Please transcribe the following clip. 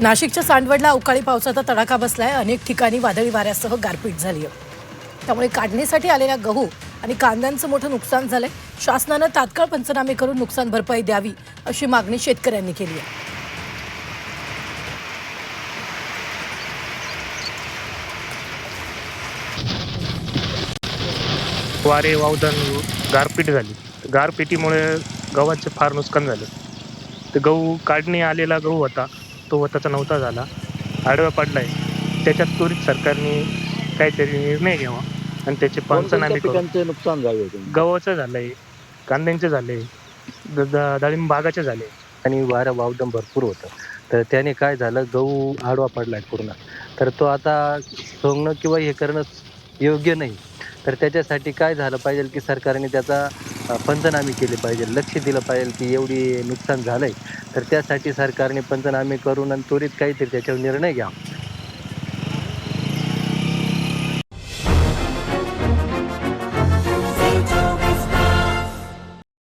नाशिकच्या सांडवडला अवकाळी पावसाचा तडाखा बसलाय. अनेक ठिकाणी वादळी वाऱ्यासह गारपीट झाली आहे. त्यामुळे काढणीसाठी आलेल्या गहू आणि कांद्यांचं मोठं नुकसान झालंय. शासनानं तात्काळ पंचनामे करून नुकसान भरपाई द्यावी अशी मागणी शेतकऱ्यांनी केली आहे. वारे वावदान गारपीट झाली. गारपिटीमुळे गव्हाचे फार नुकसान झालं. ते गहू काढणी आलेला गहू होता, तो होताचा नव्हता झाला, आडवा पडलाय. त्याच्यात त्वरित सरकारने काहीतरी निर्णय घ्यावा आणि त्याचे पंचनामे करून. पिकांचे नुकसान झाले. गव्हाचं झालंय, कांद्यांचे झाले, डाळिंब बागाचे झाले. आणि वारं वावदम भरपूर होतं, तर त्याने काय झालं, गहू आडवा पडलाय पूर्ण. तर तो आता सोंगणं किंवा हे करणं योग्य नाही. तर त्याच्यासाठी काय झालं पाहिजे की सरकारने त्याचा पंचनामे केले पाहिजे, लक्ष दिलं पाहिजे की एवढी नुकसान झालंय. तर त्यासाठी सरकारने पंचनामे करून आणि त्वरित काहीतरी त्याच्यावर निर्णय घ्यावा.